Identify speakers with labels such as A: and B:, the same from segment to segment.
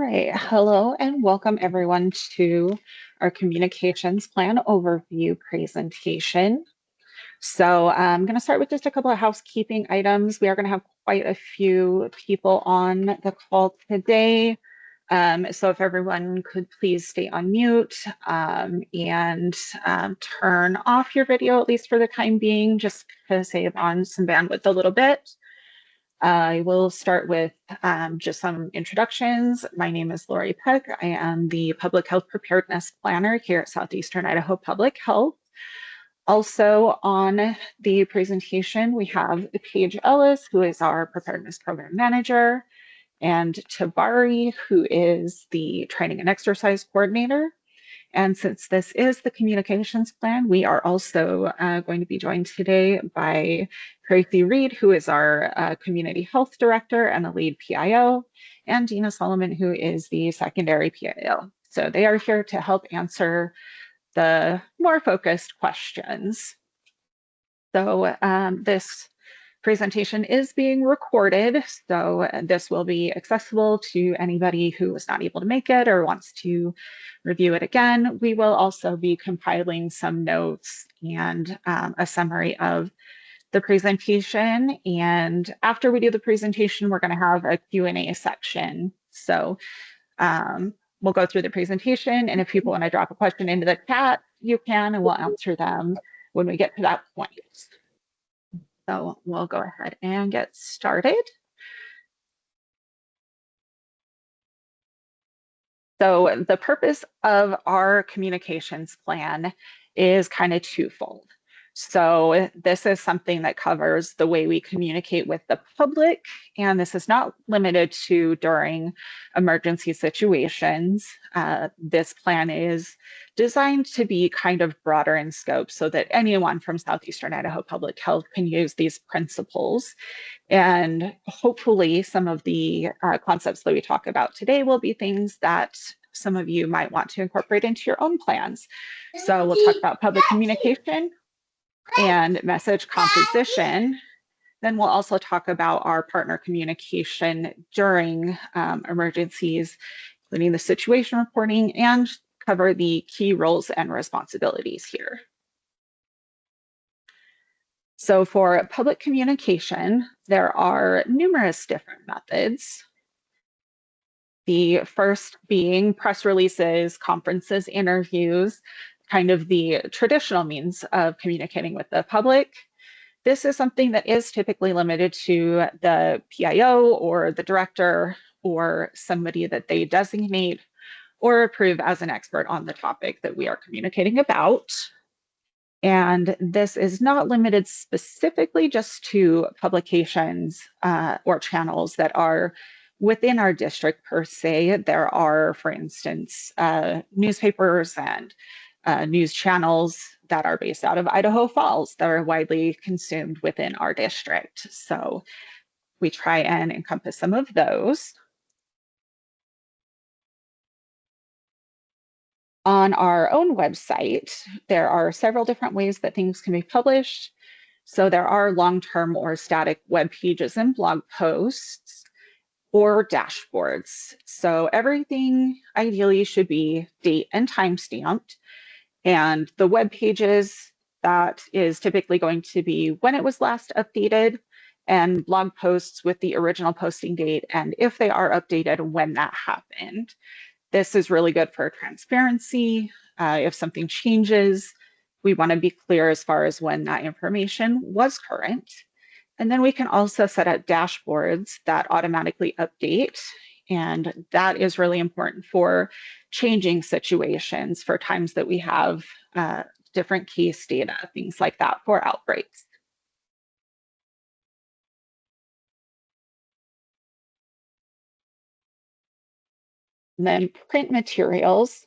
A: right, hello and welcome everyone to our communications plan overview presentation. So I'm going to start with just a couple of housekeeping items. We are going to have quite a few people on the call today. So if everyone could please stay on mute and turn off your video, at least for the time being, just to save on some bandwidth a little bit. I will start with just some introductions. My name is Lori Peck. I am the Public Health Preparedness Planner here at Southeastern Idaho Public Health. Also on the presentation, we have Paige Ellis, who is our Preparedness Program Manager, and Tabari, who is the Training and Exercise Coordinator. And since this is the communications plan, we are also going to be joined today by Tracy Reed, who is our Community Health Director and the lead PIO, and Dina Solomon, who is the secondary PIO. So they are here to help answer the more focused questions. So this presentation is being recorded, so this will be accessible to anybody who was not able to make it or wants to review it again. We will also be compiling some notes and a summary of the presentation. And after we do the presentation, we're going to have a Q&A section. So we'll go through the presentation, and if people want to drop a question into the chat, you can, and we'll answer them when we get to that point. So we'll go ahead and get started. So the purpose of our communications plan is kind of twofold. So this is something that covers the way we communicate with the public, and this is not limited to during emergency situations. This plan is designed to be kind of broader in scope so that anyone from Southeastern Idaho Public Health can use these principles. And hopefully some of the concepts that we talk about today will be things that some of you might want to incorporate into your own plans. So we'll talk about public communication and message composition. Then we'll also talk about our partner communication during emergencies, including the situation reporting, and cover the key roles and responsibilities here. So for public communication, there are numerous different methods. The first being press releases, conferences, interviews, kind of the traditional means of communicating with the public. This is something that is typically limited to the PIO or the director or somebody that they designate or approve as an expert on the topic that we are communicating about. And this is not limited specifically just to publications or channels that are within our district per se. There are, for instance, newspapers and news channels that are based out of Idaho Falls that are widely consumed within our district. So we try and encompass some of those. On our own website, there are several different ways that things can be published. So there are long-term or static web pages and blog posts or dashboards. So everything ideally should be date and time stamped. And the web pages, that is typically going to be when it was last updated, and blog posts with the original posting date, and if they are updated, when that happened. This is really good for transparency. If something changes, we want to be clear as far as when that information was current. And then we can also set up dashboards that automatically update. And that is really important for changing situations, for times that we have different case data, things like that for outbreaks. And then print materials.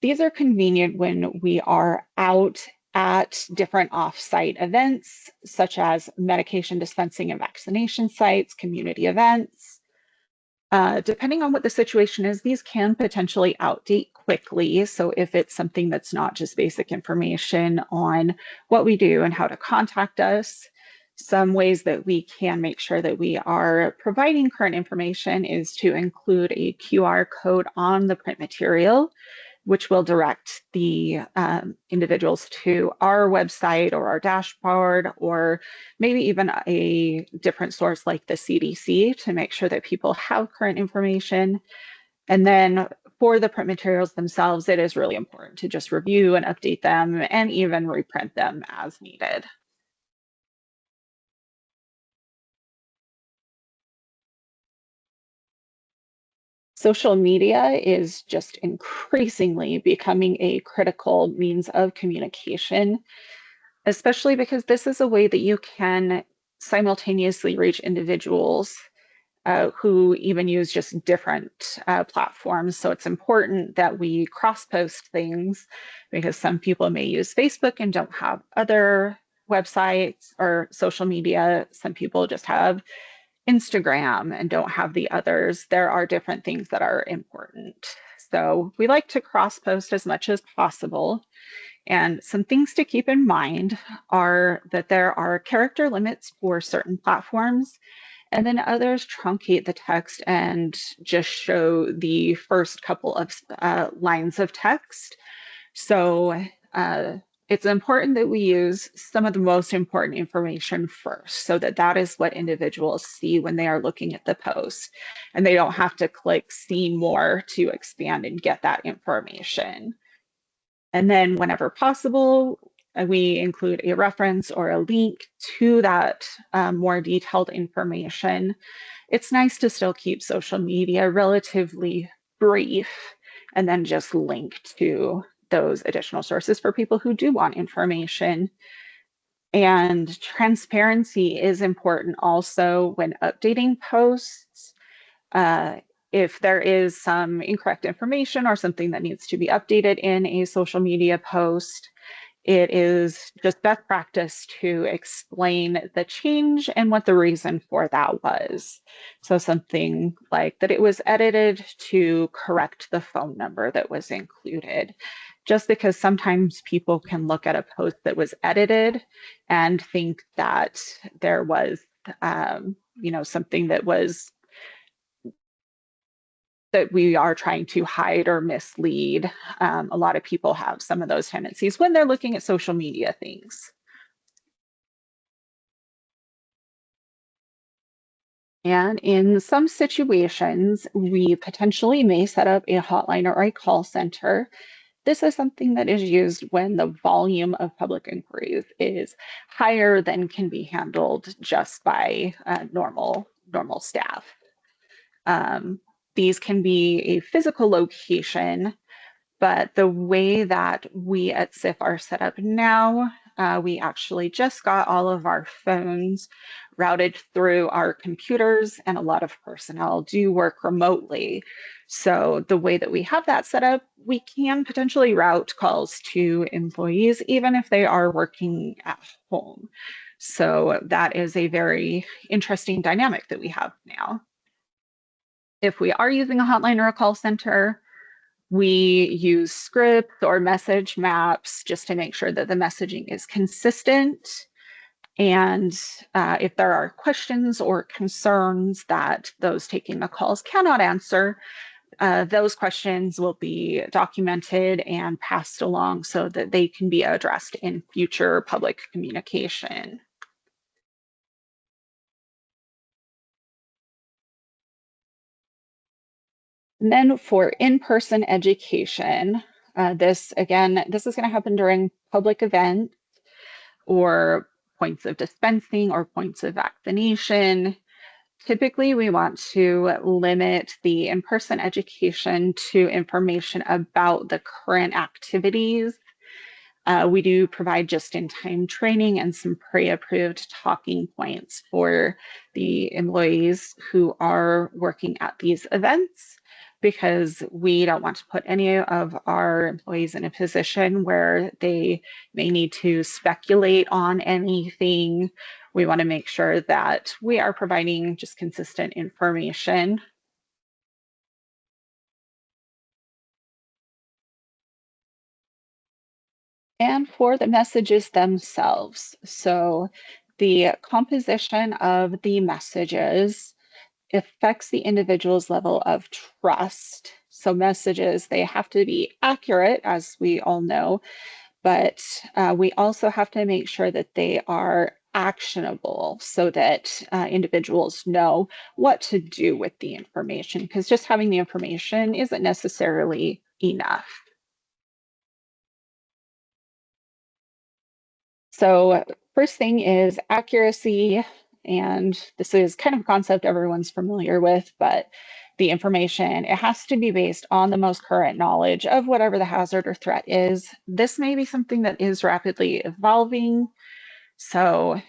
A: These are convenient when we are out at different off-site events, such as medication dispensing and vaccination sites, community events. Depending on what the situation is, these can potentially outdate quickly. So if it's something that's not just basic information on what we do and how to contact us, Some ways that we can make sure that we are providing current information is to include a QR code on the print material, which will direct the individuals to our website or our dashboard, or maybe even a different source like the CDC to make sure that people have current information. And then for the print materials themselves, it is really important to just review and update them and even reprint them as needed. Social media is just increasingly becoming a critical means of communication, especially because this is a way that you can simultaneously reach individuals who even use just different platforms. So it's important that we cross post things because some people may use Facebook and don't have other websites or social media. Some people just have Instagram and don't have the others. There are different things that are important. So we like to cross post as much as possible. And some things to keep in mind are that there are character limits for certain platforms, and then others truncate the text and just show the first couple of lines of text. So it's important that we use some of the most important information first so that that is what individuals see when they are looking at the post. And they don't have to click see more to expand and get that information. And then whenever possible, we include a reference or a link to that more detailed information. It's nice to still keep social media relatively brief and then just link to those additional sources for people who do want information. And transparency is important also when updating posts. Uh, if there is some incorrect information or something that needs to be updated in a social media post, it is just best practice to explain the change and what the reason for that was. So something like that it was edited to correct the phone number that was included. Just because sometimes people can look at a post that was edited and think that there was, something that we are trying to hide or mislead. A lot of people have some of those tendencies when they're looking at social media things. And in some situations, we potentially may set up a hotline or a call center. This is something that is used when the volume of public inquiries is higher than can be handled just by normal staff. Um, these can be a physical location, but the way that we at SIF are set up now, we actually just got all of our phones routed through our computers, and a lot of personnel do work remotely. So the way that we have that set up, we can potentially route calls to employees, even if they are working at home. So that is a very interesting dynamic that we have now. If we are using a hotline or a call center, we use scripts or message maps just to make sure that the messaging is consistent. And if there are questions or concerns that those taking the calls cannot answer, those questions will be documented and passed along so that they can be addressed in future public communication. And then for in-person education, this is going to happen during public events or points of dispensing or points of vaccination. Typically, we want to limit the in-person education to information about the current activities. We do provide just-in-time training and some pre-approved talking points for the employees who are working at these events, because we don't want to put any of our employees in a position where they may need to speculate on anything. We want to make sure that we are providing just consistent information. And for the messages themselves. So the composition of the messages affects the individual's level of trust. So messages, they have to be accurate, as we all know, but we also have to make sure that they are actionable so that individuals know what to do with the information, because just having the information isn't necessarily enough. So first thing is accuracy, and this is kind of a concept everyone's familiar with, but the information, it has to be based on the most current knowledge of whatever the hazard or threat is. This may be something that is rapidly evolving, so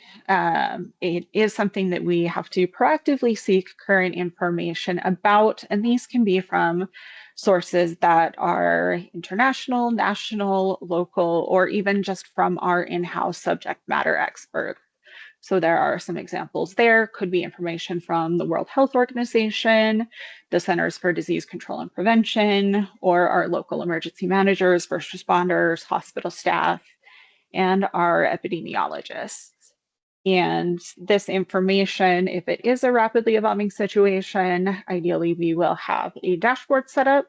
A: it is something that we have to proactively seek current information about, and these can be from sources that are international, national, local, or even just from our in-house subject matter expert. So there are some examples there. Could be information from the World Health Organization, the Centers for Disease Control and Prevention, or our local emergency managers, first responders, hospital staff, and our epidemiologists. And this information, if it is a rapidly evolving situation, ideally we will have a dashboard set up.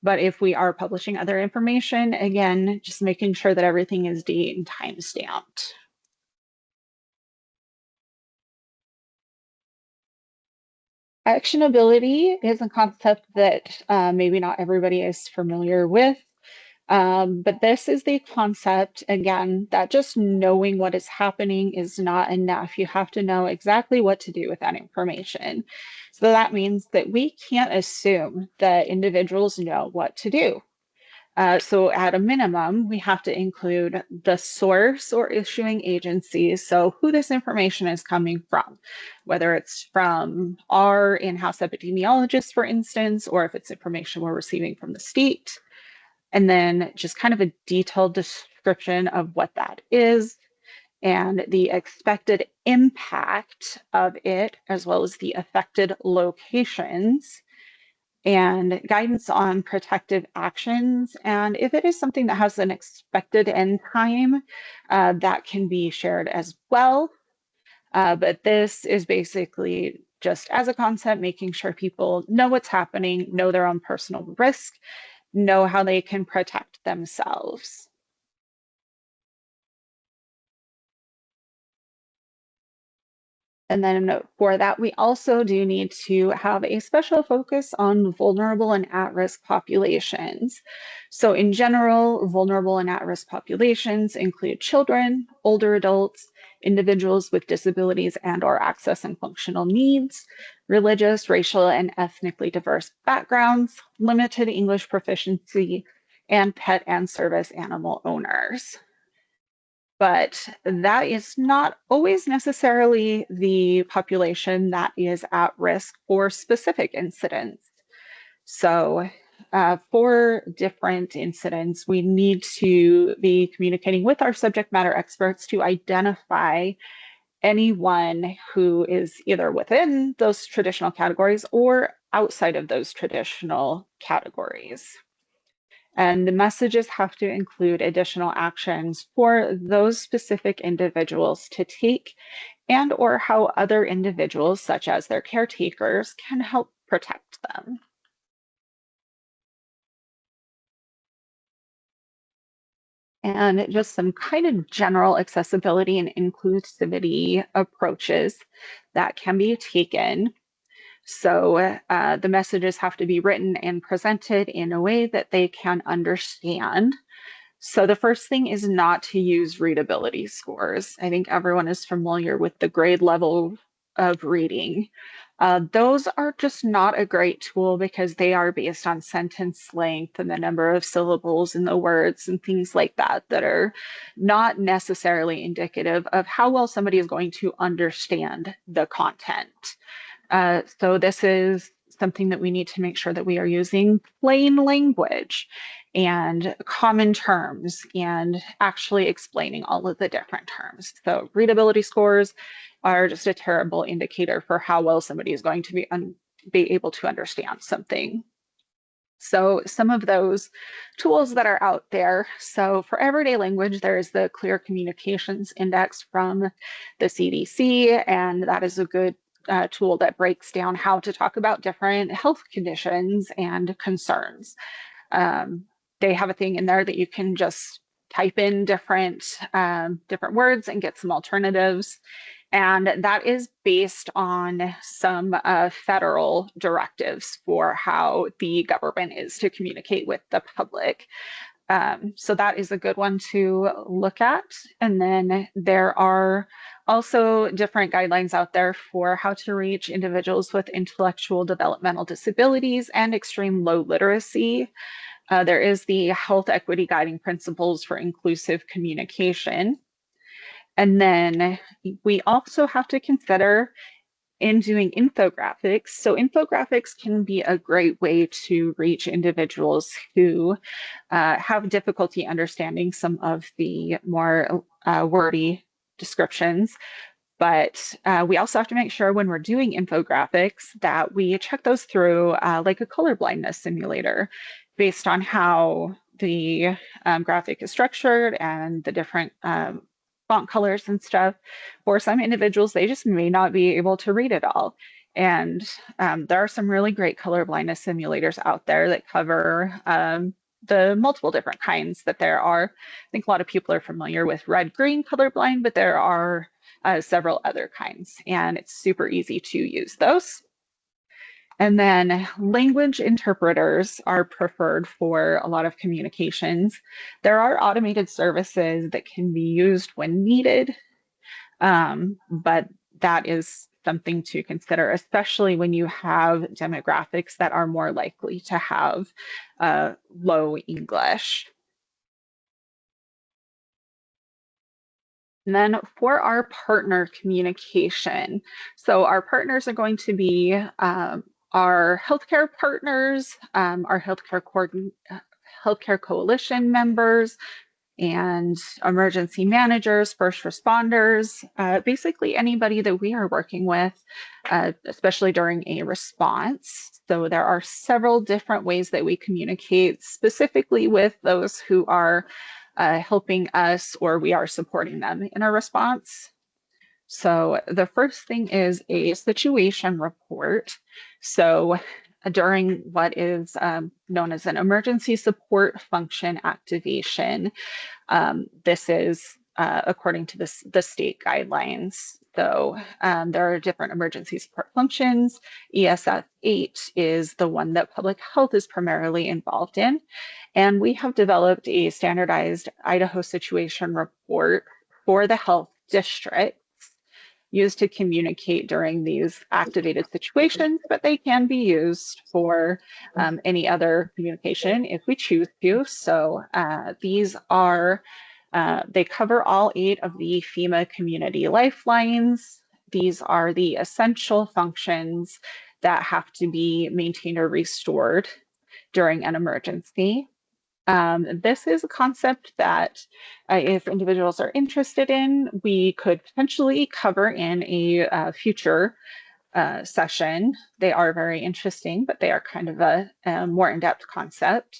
A: But if we are publishing other information, again, just making sure that everything is date and time stamped. Actionability is a concept that maybe not everybody is familiar with. But this is the concept, again, that just knowing what is happening is not enough. You have to know exactly what to do with that information. So that means that we can't assume that individuals know what to do. So at a minimum, we have to include the source or issuing agency, so who this information is coming from, whether it's from our in-house epidemiologists, for instance, or if it's information we're receiving from the state, and then just kind of a detailed description of what that is and the expected impact of it, as well as the affected locations, and guidance on protective actions. And if it is something that has an expected end time, that can be shared as well. But this is basically just as a concept, making sure people know what's happening, know their own personal risk, know how they can protect themselves. And then for that, we also do need to have a special focus on vulnerable and at-risk populations. So in general, vulnerable and at-risk populations include children, older adults, individuals with disabilities and/or access and functional needs, religious, racial, and ethnically diverse backgrounds, limited English proficiency, and pet and service animal owners. But that is not always necessarily the population that is at risk for specific incidents. So for different incidents, we need to be communicating with our subject matter experts to identify anyone who is either within those traditional categories or outside of those traditional categories. And the messages have to include additional actions for those specific individuals to take and or how other individuals, such as their caretakers, can help protect them. And just some kind of general accessibility and inclusivity approaches that can be taken. So the messages have to be written and presented in a way that they can understand. So the first thing is not to use readability scores. I think everyone is familiar with the grade level of reading. Those are just not a great tool because they are based on sentence length and the number of syllables in the words and things like that that are not necessarily indicative of how well somebody is going to understand the content. So this is something that we need to make sure that we are using plain language and common terms and actually explaining all of the different terms. So readability scores are just a terrible indicator for how well somebody is going to be able to understand something. So some of those tools that are out there. So for everyday language, there is the Clear Communications Index from the CDC, and that is a good tool that breaks down how to talk about different health conditions and concerns. Um, they have a thing in there that you can just type in different words and get some alternatives. And that is based on some federal directives for how the government is to communicate with the public. So that is a good one to look at. And then there are also different guidelines out there for how to reach individuals with intellectual developmental disabilities and extreme low literacy. There is the Health Equity Guiding Principles for Inclusive Communication. And then we also have to consider in doing infographics. So infographics can be a great way to reach individuals who have difficulty understanding some of the more wordy descriptions. But we also have to make sure when we're doing infographics that we check those through like a color blindness simulator based on how the graphic is structured and the different font colors and stuff. For some individuals, they just may not be able to read it all. And there are some really great color blindness simulators out there that cover the multiple different kinds that there are. I think a lot of people are familiar with red-green colorblind, but there are several other kinds, and it's super easy to use those. And then language interpreters are preferred for a lot of communications. There are automated services that can be used when needed, but that is something to consider, especially when you have demographics that are more likely to have low English. And then for our partner communication, so our partners are going to be our healthcare partners, our healthcare coalition members, and emergency managers, first responders, basically anybody that we are working with, especially during a response. So there are several different ways that we communicate specifically with those who are helping us or we are supporting them in a response. So the first thing is a situation report. So during what is known as an emergency support function activation, this is according to the state guidelines. So there are different emergency support functions. ESF 8 is the one that public health is primarily involved in. And we have developed a standardized Idaho situation report for the health districts used to communicate during these activated situations, but they can be used for any other communication if we choose to. So these are they cover all 8 of the FEMA community lifelines. These are the essential functions that have to be maintained or restored during an emergency. This is a concept that if individuals are interested in, we could potentially cover in a future session. They are very interesting, but they are kind of a more in-depth concept.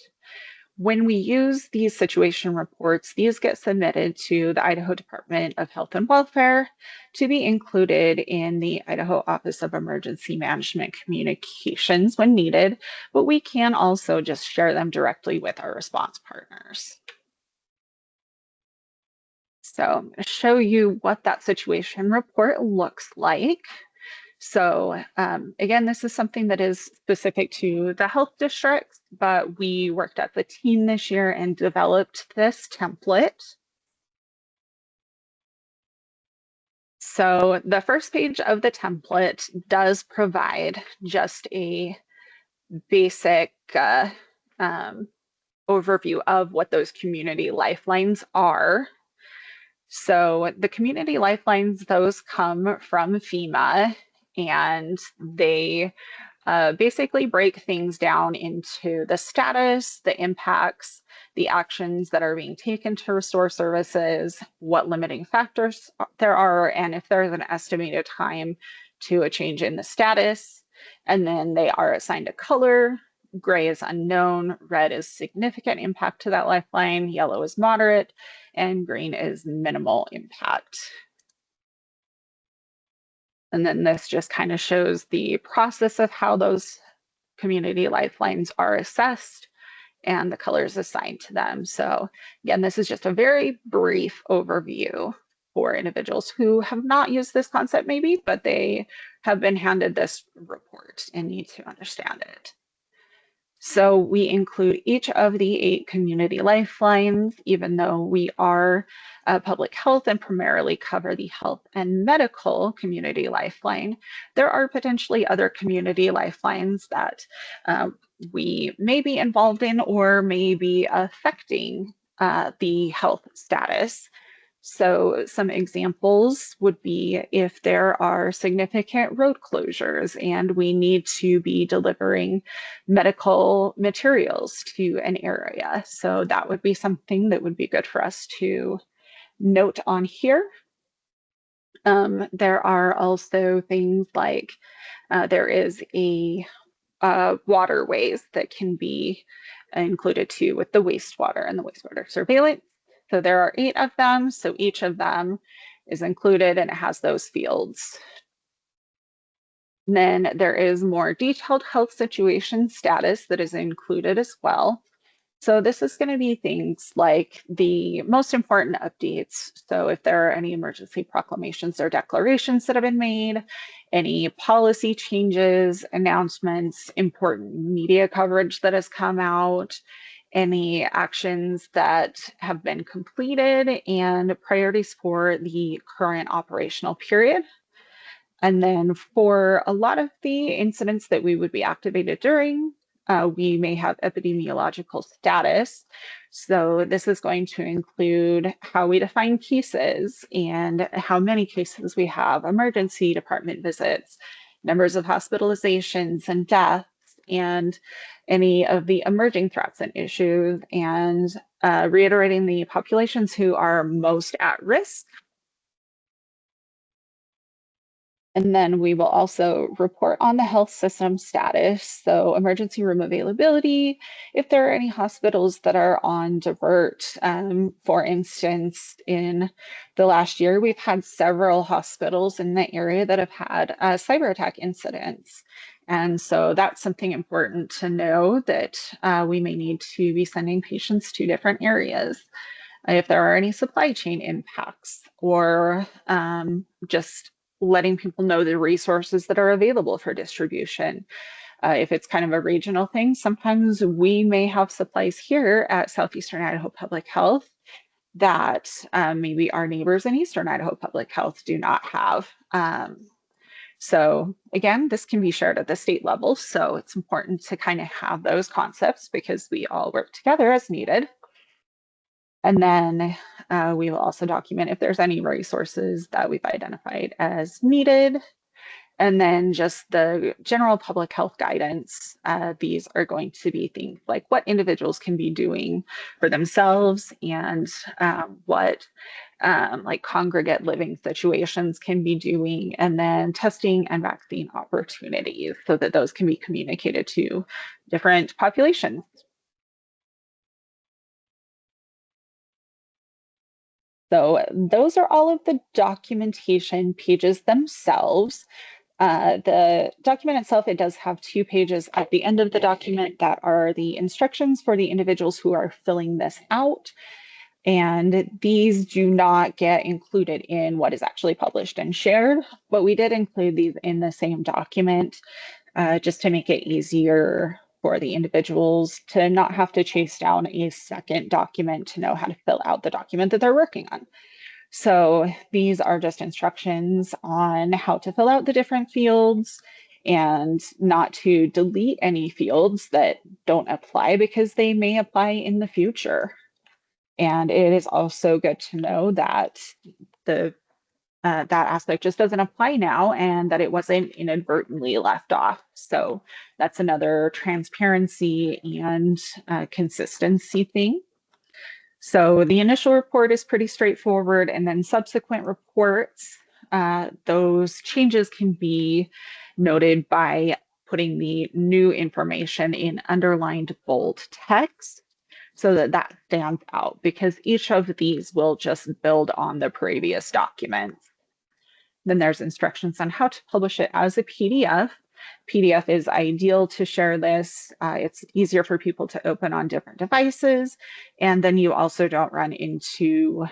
A: When we use these situation reports, these get submitted to the Idaho Department of Health and Welfare to be included in the Idaho Office of Emergency Management communications when needed, but we can also just share them directly with our response partners. So I'm going to show you what that situation report looks like. So again, this is something that is specific to the health districts, but we worked as a team this year and developed this template. So the first page of the template does provide just a basic overview of what those community lifelines are. So the community lifelines, those come from FEMA, and they basically break things down into the status, the impacts, the actions that are being taken to restore services, what limiting factors there are, and if there's an estimated time to a change in the status. And then they are assigned a color. gray is unknown, red is significant impact to that lifeline, yellow is moderate, and green is minimal impact. And then this just kind of shows the process of how those community lifelines are assessed and the colors assigned to them. So again, this is just a very brief overview for individuals who have not used this concept maybe, but they have been handed this report and need to understand it. So we include each of the 8 community lifelines, even though we are public health and primarily cover the health and medical community lifeline. There are potentially other community lifelines that we may be involved in or may be affecting the health status. So some examples would be if there are significant road closures and we need to be delivering medical materials to an area. So that would be something that would be good for us to note on here. There are also things like there is a waterways that can be included too with the wastewater and the wastewater surveillance. So there are 8 of them, so each of them is included and it has those fields. And then there is more detailed health situation status that is included as well. So this is going to be things like the most important updates. So if there are any emergency proclamations or declarations that have been made, any policy changes, announcements, important media coverage that has come out, any actions that have been completed, and priorities for the current operational period. And then for a lot of the incidents that we would be activated during, we may have epidemiological status. So this is going to include how we define cases and how many cases we have, emergency department visits, numbers of hospitalizations and deaths, and any of the emerging threats and issues, and reiterating the populations who are most at risk. And then we will also report on the health system status, so emergency room availability, if there are any hospitals that are on divert. For instance, in the last year, we've had several hospitals in the area that have had cyber attack incidents. And so that's something important to know, that we may need to be sending patients to different areas. If there are any supply chain impacts, or just letting people know the resources that are available for distribution. If it's kind of a regional thing, sometimes we may have supplies here at Southeastern Idaho Public Health that maybe our neighbors in Eastern Idaho Public Health do not have. So again, this can be shared at the state level. So it's important to kind of have those concepts because we all work together as needed. And then we will also document if there's any resources that we've identified as needed. And then just the general public health guidance. These are going to be things like what individuals can be doing for themselves, and what like congregate living situations can be doing, and then testing and vaccine opportunities so that those can be communicated to different populations. So those are all of the documentation pages themselves. The document itself, it does have 2 pages at the end of the document that are the instructions for the individuals who are filling this out. And these do not get included in what is actually published and shared, but we did include these in the same document just to make it easier for the individuals to not have to chase down a second document to know how to fill out the document that they're working on. So these are just instructions on how to fill out the different fields and not to delete any fields that don't apply because they may apply in the future. And it is also good to know that that aspect just doesn't apply now and that it wasn't inadvertently left off. So that's another transparency and consistency thing. So the initial report is pretty straightforward, and then subsequent reports, those changes can be noted by putting the new information in underlined bold text so that that stands out, because each of these will just build on the previous documents. Then there's instructions on how to publish it as a PDF. PDF is ideal to share this. It's easier for people to open on different devices. And then you also don't run into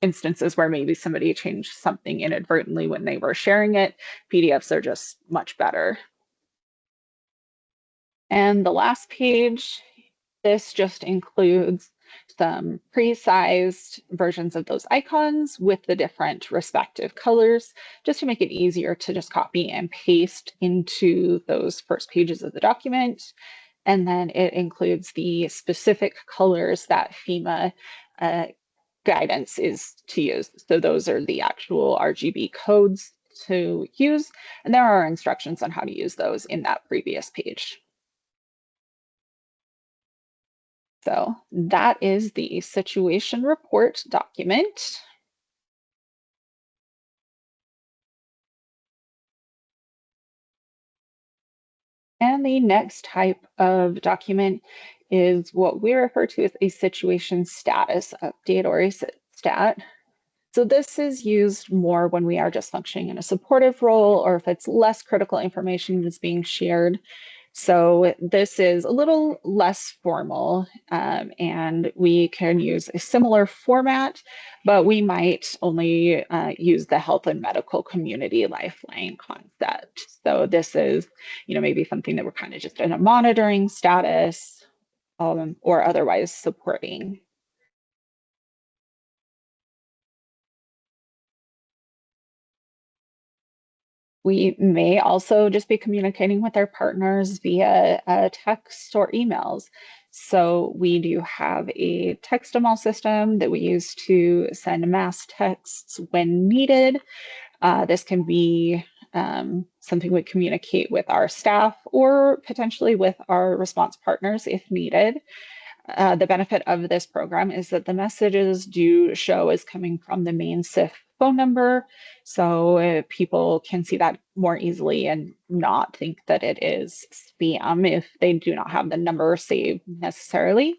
A: instances where maybe somebody changed something inadvertently when they were sharing it. PDFs are just much better. And the last page, this just includes some pre-sized versions of those icons with the different respective colors, just to make it easier to just copy and paste into those first pages of the document. And then it includes the specific colors that FEMA guidance is to use. So those are the actual RGB codes to use, and there are instructions on how to use those in that previous page. So that is the situation report document. And the next type of document is what we refer to as a situation status update, or a stat. So this is used more when we are just functioning in a supportive role, or if it's less critical information that's being shared. So this is a little less formal, and we can use a similar format, but we might only use the health and medical community lifeline concept. So this is, maybe something that we're kind of just in a monitoring status, or otherwise supporting. We may also just be communicating with our partners via text or emails. So we do have a text-to-all system that we use to send mass texts when needed. This can be something we communicate with our staff or potentially with our response partners if needed. The benefit of this program is that the messages do show as coming from the main SIPH phone number, so people can see that more easily and not think that it is spam if they do not have the number saved necessarily.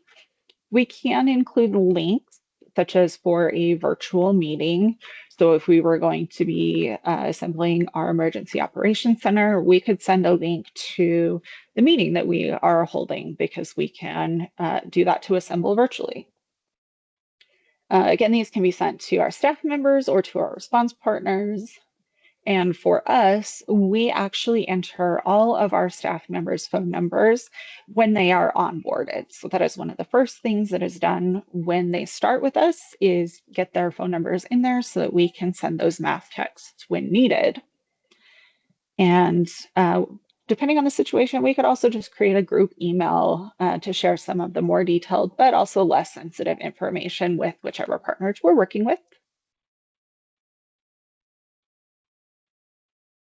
A: We can include links, such as for a virtual meeting. So if we were going to be assembling our emergency operations center, we could send a link to the meeting that we are holding, because we can do that to assemble virtually. Again, these can be sent to our staff members or to our response partners. And for us, we actually enter all of our staff members' phone numbers when they are onboarded. So that is one of the first things that is done when they start with us, is get their phone numbers in there so that we can send those mass texts when needed. And depending on the situation, we could also just create a group email to share some of the more detailed, but also less sensitive information with whichever partners we're working with.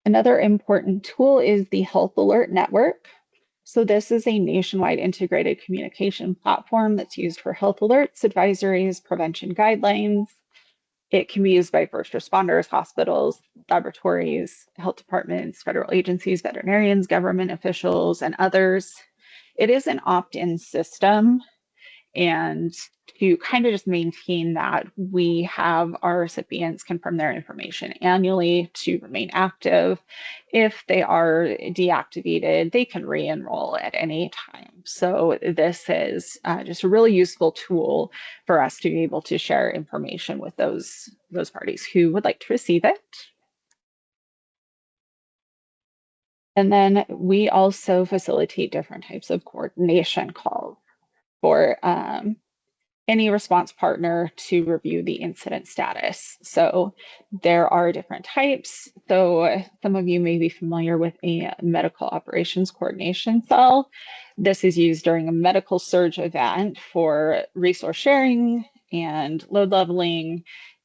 A: Another important tool is the Health Alert Network. So this is a nationwide integrated communication platform that's used for health alerts, advisories, prevention guidelines. It can be used by first responders, hospitals, laboratories, health departments, federal agencies, veterinarians, government officials, and others. It is an opt-in system, and to kind of just maintain that, we have our recipients confirm their information annually to remain active. If they are deactivated, they can re-enroll at any time. So this is just a really useful tool for us to be able to share information with those parties who would like to receive it. And then we also facilitate different types of coordination calls for any response partner to review the incident status. So there are different types. So some of you may be familiar with a medical operations coordination cell. This is used during a medical surge event for resource sharing and load leveling,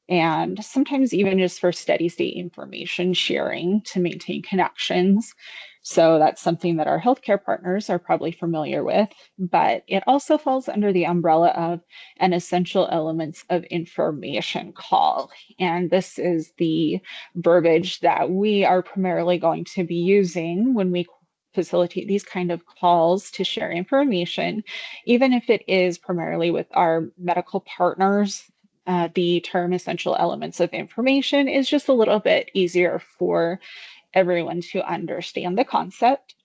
A: and sometimes even just for steady state information sharing to maintain connections. So that's something that our healthcare partners are probably familiar with, but it also falls under the umbrella of an essential elements of information call. And this is the verbiage that we are primarily going to be using when we facilitate these kind of calls to share information, even if it is primarily with our medical partners. The term essential elements of information is just a little bit easier for everyone to understand the concept.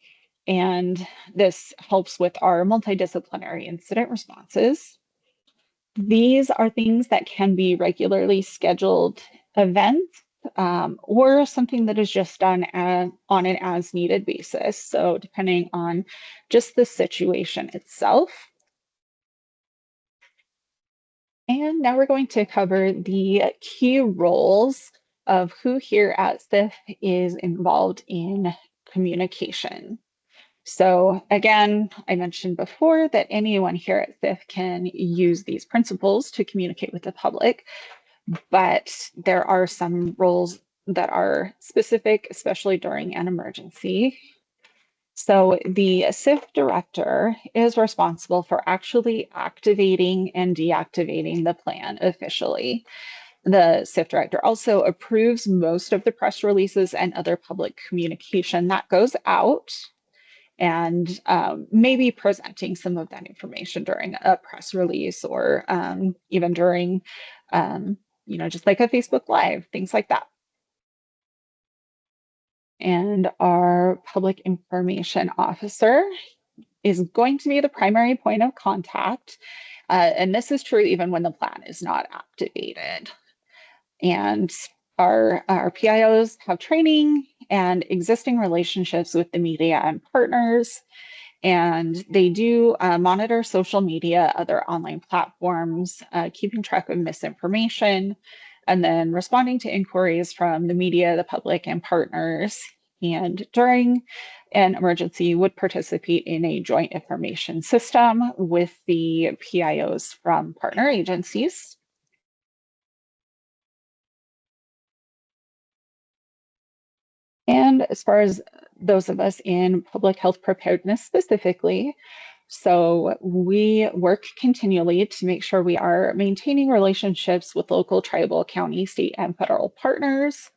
A: And this helps with our multidisciplinary incident responses. These are things that can be regularly scheduled events or something that is just done on an as needed basis. So, depending on just the situation itself. And now we're going to cover the key roles of who here at SIPH is involved in communication. So again, I mentioned before that anyone here at SIPH can use these principles to communicate with the public, but there are some roles that are specific, especially during an emergency. So the SIPH director is responsible for actually activating and deactivating the plan officially. The SIPH director also approves most of the press releases and other public communication that goes out, and maybe presenting some of that information during a press release or even during, just like a Facebook Live, things like that. And our public information officer is going to be the primary point of contact. And this is true even when the plan is not activated. And our PIOs have training and existing relationships with the media and partners. And they do monitor social media, other online platforms, keeping track of misinformation, and then responding to inquiries from the media, the public, and partners. And during an emergency, would participate in a joint information system with the PIOs from partner agencies. And as far as those of us in public health preparedness specifically, so we work continually to make sure we are maintaining relationships with local, tribal, county, state, and federal partners.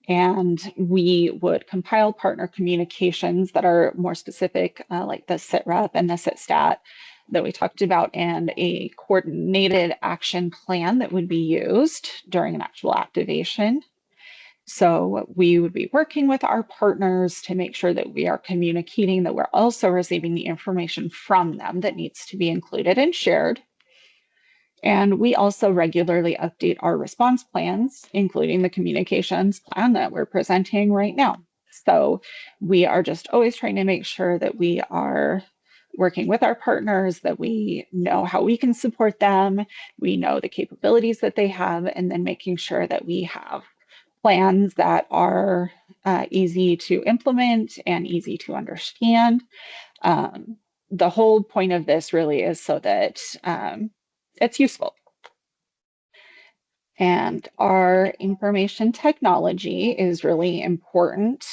A: And we would compile partner communications that are more specific, like the SITREP and the SITSTAT that we talked about, and a coordinated action plan that would be used during an actual activation. So we would be working with our partners to make sure that we are communicating, that we're also receiving the information from them that needs to be included and shared. And we also regularly update our response plans, including the communications plan that we're presenting right now. So we are just always trying to make sure that we are working with our partners, that we know how we can support them, we know the capabilities that they have, and then making sure that we have plans that are easy to implement and easy to understand. The whole point of this really is so that it's useful. And our information technology is really important.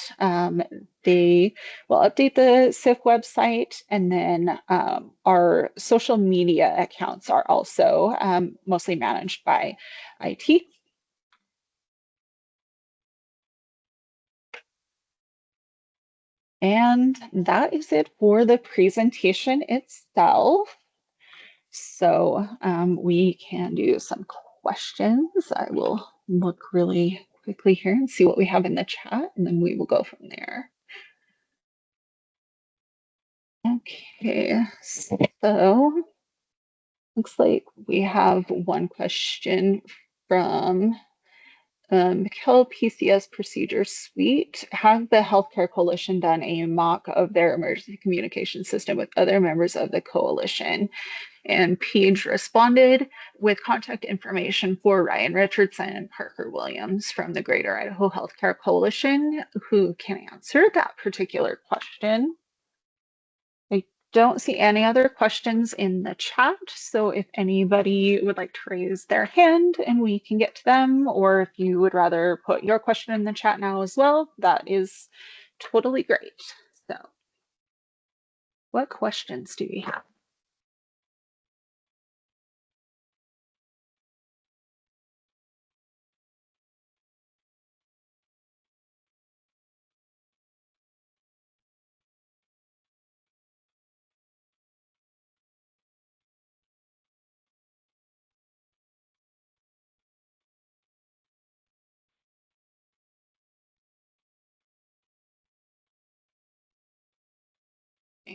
A: They will update the SIPH website, and then our social media accounts are also mostly managed by IT. And that is it for the presentation itself. So we can do some questions. I will look really quickly here and see what we have in the chat, and then we will go from there. Okay, so looks like we have one question from Mikkel PCS Procedure Suite. Have the Healthcare Coalition done a mock of their emergency communication system with other members of the coalition? And Paige responded with contact information for Ryan Richardson and Parker Williams from the Greater Idaho Healthcare Coalition, who can answer that particular question. I don't see any other questions in the chat, so if anybody would like to raise their hand and we can get to them, or if you would rather put your question in the chat now as well, that is totally great. So what questions do we have?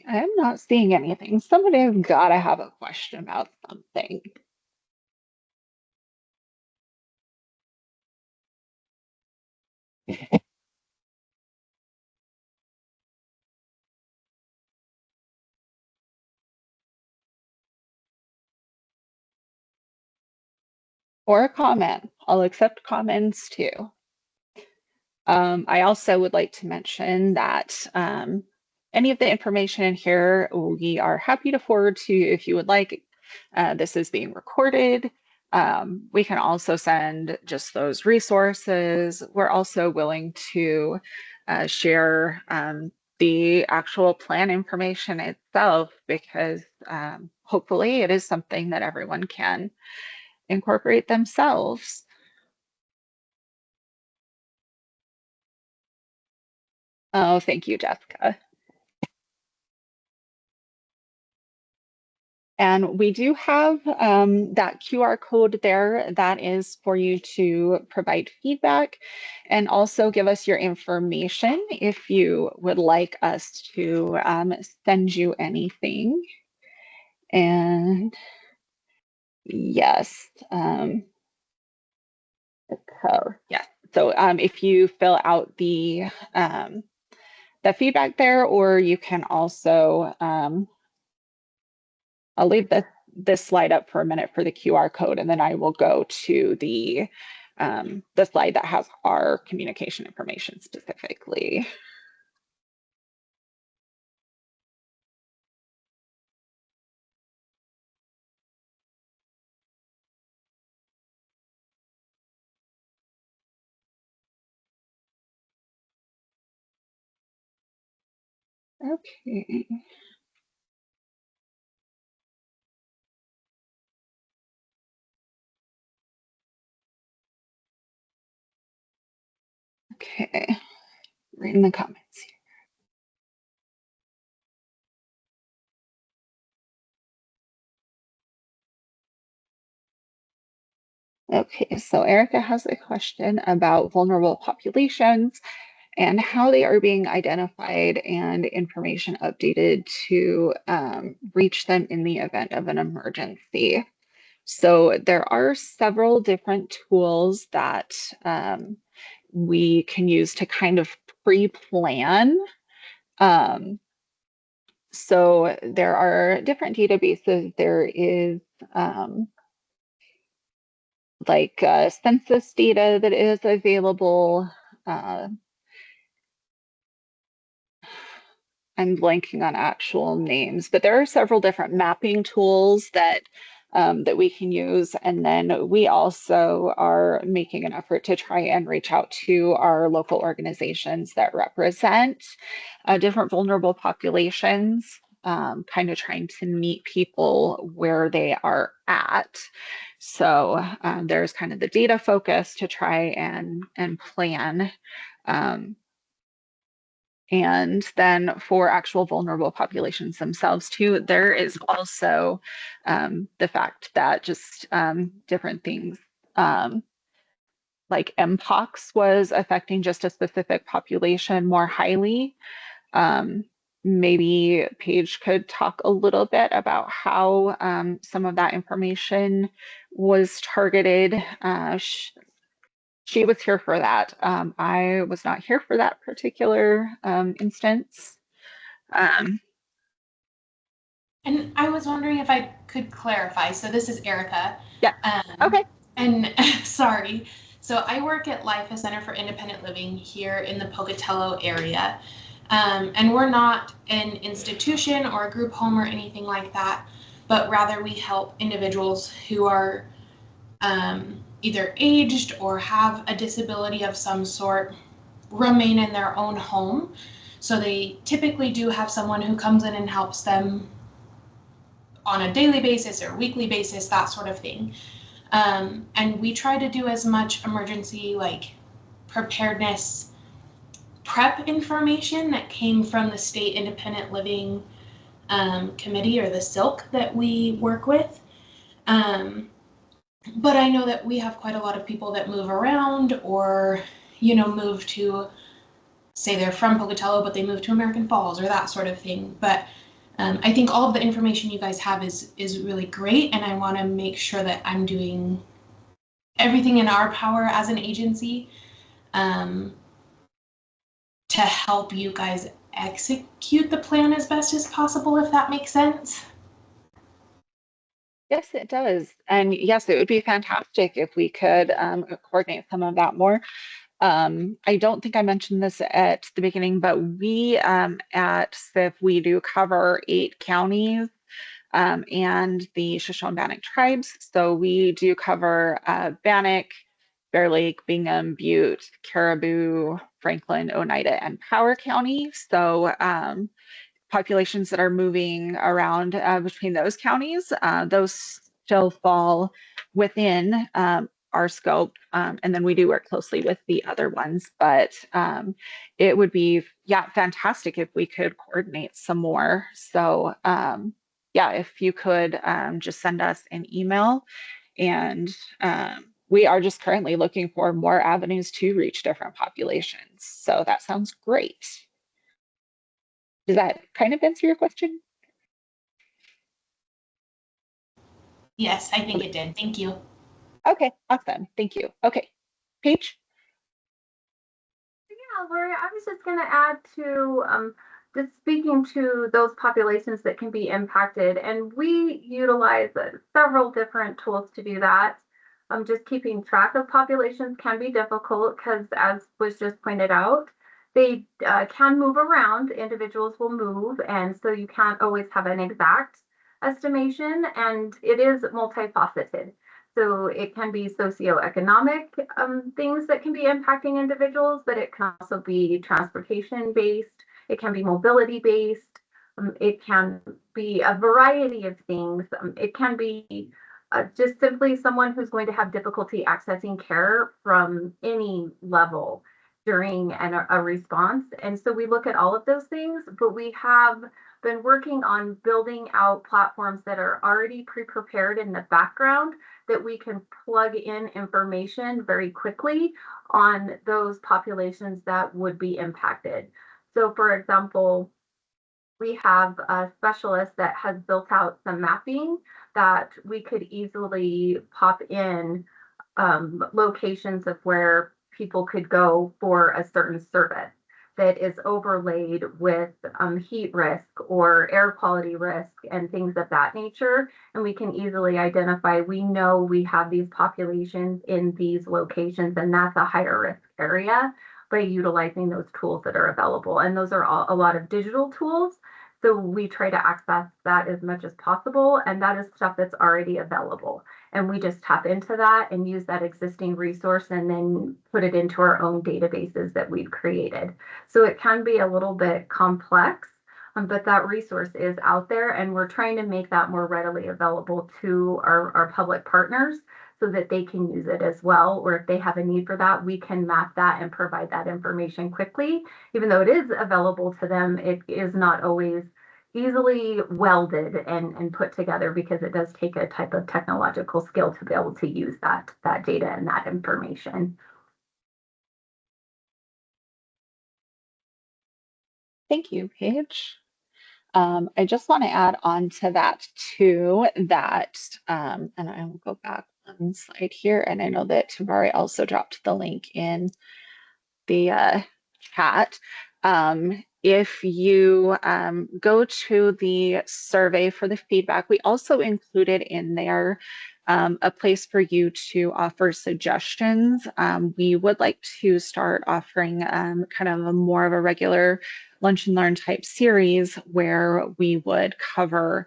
A: I'm not seeing anything. Somebody has got to have a question about something. Or a comment. I'll accept comments too. I also would like to mention that any of the information in here, we are happy to forward to you if you would like. This is being recorded. We can also send just those resources. We're also willing to share the actual plan information itself because hopefully it is something that everyone can incorporate themselves. Oh, thank you, Jessica. And we do have that QR code there that is for you to provide feedback and also give us your information if you would like us to send you anything. And yes, yes. So if you fill out the feedback there, or you can also I'll leave this slide up for a minute for the QR code, and then I will go to the slide that has our communication information specifically. Okay. Okay. Reading the comments here. Okay, so Erica has a question about vulnerable populations and how they are being identified and information updated to reach them in the event of an emergency. So there are several different tools that we can use to kind of pre-plan. So there are different databases. There is like census data that is available. Uh, I'm blanking on actual names, but there are several different mapping tools that that we can use. And then we also are making an effort to try and reach out to our local organizations that represent different vulnerable populations, kind of trying to meet people where they are at. So there's kind of the data focus to try and plan. And then for actual vulnerable populations themselves too, there is also the fact that just different things like Mpox was affecting just a specific population more highly. Maybe Paige could talk a little bit about how some of that information was targeted. She was here for that. I was not here for that particular instance. Um,
B: And I was wondering if I could clarify. So this is Erica.
A: yeah. Okay.
B: And sorry. So I work at LIFA Center for Independent Living here in the Pocatello area. And we're not an institution or a group home or anything like that, but rather we help individuals who are either aged or have a disability of some sort remain in their own home. So they typically do have someone who comes in and helps them on a daily basis or weekly basis, that sort of thing. And we try to do as much emergency like preparedness prep information that came from the State Independent Living Committee, or the SILC, that we work with. But I know that we have quite a lot of people that move around, or move to, say they're from Pocatello but they move to American Falls or that sort of thing. But I think all of the information you guys have is really great, and I want to make sure that I'm doing everything in our power as an agency to help you guys execute the plan as best as possible, if that makes sense.
A: Yes, it does. And yes, it would be fantastic if we could coordinate some of that more. I don't think I mentioned this at the beginning, but we at SIPH, we do cover 8 counties and the Shoshone-Bannock tribes. So we do cover Bannock, Bear Lake, Bingham, Butte, Caribou, Franklin, Oneida, and Power County. So populations that are moving around between those counties, those still fall within our scope. And then we do work closely with the other ones, but it would be, yeah, fantastic if we could coordinate some more. So yeah, if you could just send us an email, and we are just currently looking for more avenues to reach different populations. So that sounds great. Does that kind of answer your question?
B: Yes, I think it did. Thank you.
A: Okay, awesome. Thank you. Okay, Paige?
C: Yeah, Lori, I was just going to add to just speaking to those populations that can be impacted. And we utilize several different tools to do that. Just keeping track of populations can be difficult because, as was just pointed out, they can move around. Individuals will move, and so you can't always have an exact estimation, and it is multifaceted. So it can be socioeconomic things that can be impacting individuals, but it can also be transportation based. It can be mobility based. It can be a variety of things. It can be just simply someone who's going to have difficulty accessing care from any level during a response. And so we look at all of those things, but we have been working on building out platforms that are already pre-prepared in the background that we can plug in information very quickly on those populations that would be impacted. So for example, we have a specialist that has built out some mapping that we could easily pop in locations of where people could go for a certain service that is overlaid with heat risk or air quality risk and things of that nature. And we can easily identify, we know we have these populations in these locations, and that's a higher risk area, by utilizing those tools that are available. And those are a lot of digital tools. So we try to access that as much as possible. And that is stuff that's already available. And we just tap into that and use that existing resource and then put it into our own databases that we've created. So it can be a little bit complex, but that resource is out there, and we're trying to make that more readily available to our public partners so that they can use it as well. Or if they have a need for that, we can map that and provide that information quickly. Even though it is available to them, it is not always easily welded and put together, because it does take a type of technological skill to be able to use that data and that information.
A: Thank you, Paige. I just want to add on to that too, that, and I will go back one slide here, and I know that Tabari also dropped the link in the chat. If you go to the survey for the feedback, we also included in there a place for you to offer suggestions. We would like to start offering kind of a more of a regular lunch and learn type series where we would cover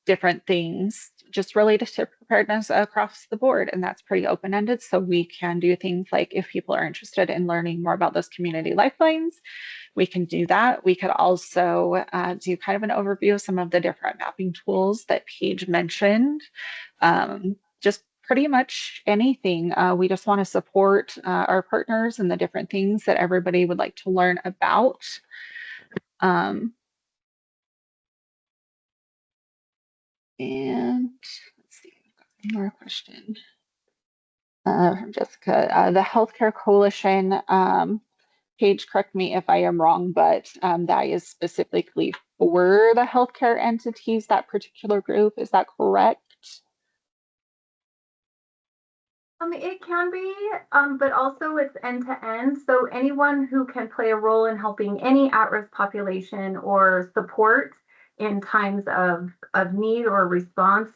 A: different things just related to preparedness across the board, and that's pretty open-ended. So we can do things like if people are interested in learning more about those community lifelines, we can do that. We could also do kind of an overview of some of the different mapping tools that Paige mentioned. Just pretty much anything. We just want to support our partners and the different things that everybody would like to learn about. And let's see, I've got one more question from Jessica. The Healthcare Coalition, Paige, correct me if I am wrong, but that is specifically for the healthcare entities, that particular group. Is that correct?
C: It can be, but also it's end to end. So anyone who can play a role in helping any at-risk population or support in times of need or response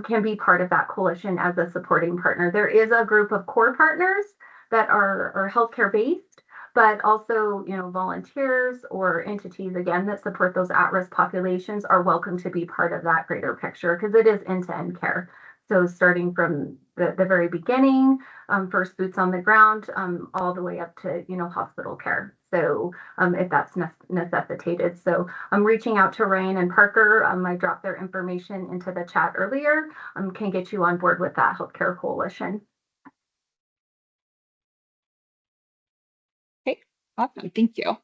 C: can be part of that coalition as a supporting partner. There is a group of core partners that are healthcare based, but also, you know, volunteers or entities, again, that support those at-risk populations are welcome to be part of that greater picture because it is end-to-end care. So starting from the very beginning, first boots on the ground, all the way up to, you know, hospital care. So if that's necessitated. So I'm reaching out to Ryan and Parker. I dropped their information into the chat earlier. Can get you on board with that healthcare coalition.
A: Okay, awesome. Thank you.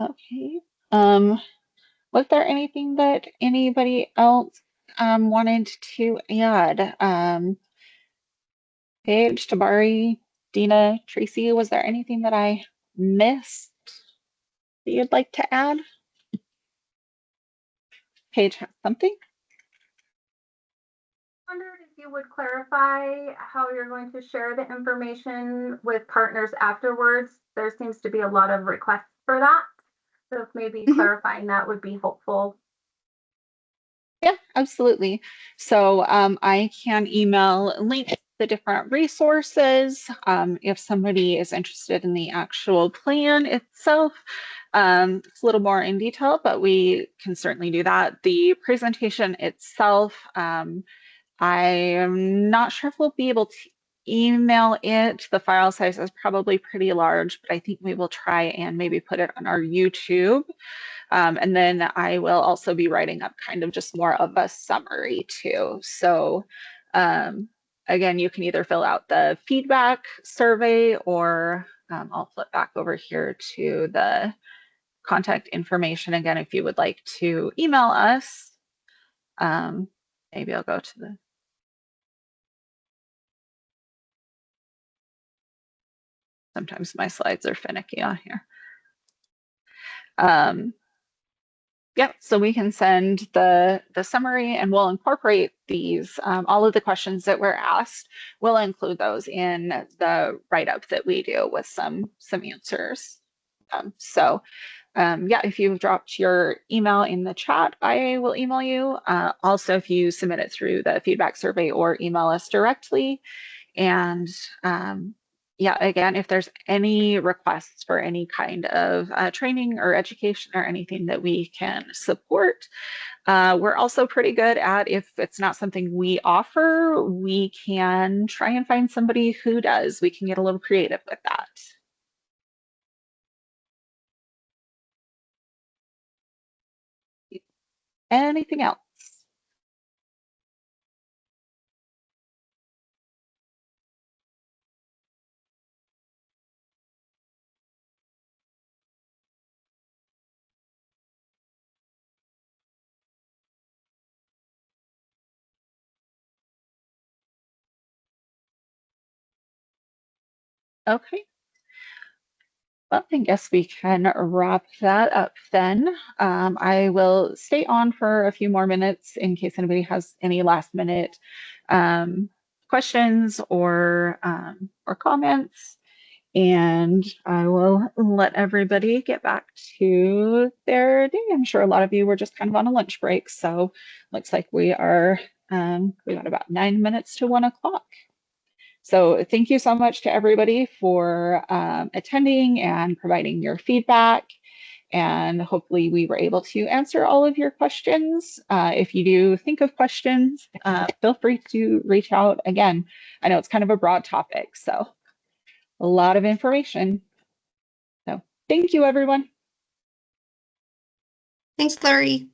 A: Okay. Was there anything that anybody else wanted to add? Paige, Tabari, Dina, Tracy, was there anything that I missed that you'd like to add? Paige has something?
C: Wondered if you would clarify how you're going to share the information with partners afterwards. There seems to be a lot of requests for that. So if maybe clarifying that would be helpful.
A: Yeah, absolutely. So I can email links to the different resources. If somebody is interested in the actual plan itself, it's a little more in detail, but we can certainly do that. The presentation itself, I am not sure if we'll be able to email it. The file size is probably pretty large, but I think we will try and maybe put it on our YouTube. And then I will also be writing up kind of just more of a summary too. So again, you can either fill out the feedback survey or I'll flip back over here to the contact information again if you would like to email us. Maybe I'll go to the sometimes my slides are finicky on here. Yeah, so we can send the summary and we'll incorporate these, all of the questions that were asked. We'll include those in the write-up that we do with some answers. Yeah, if you've dropped your email in the chat, I will email you. Also, if you submit it through the feedback survey or email us directly. And yeah, again, if there's any requests for any kind of training or education or anything that we can support, we're also pretty good at, if it's not something we offer, we can try and find somebody who does. We can get a little creative with that. Anything else? Okay. Well, I guess we can wrap that up then. I will stay on for a few more minutes in case anybody has any last minute questions or comments, and I will let everybody get back to their day. I'm sure a lot of you were just kind of on a lunch break, so looks like we are we got about 9 minutes to 1 o'clock. So thank you so much to everybody for attending and providing your feedback. And hopefully we were able to answer all of your questions. If you do think of questions, feel free to reach out again. I know it's kind of a broad topic, so a lot of information. So thank you, everyone.
D: Thanks, Larry.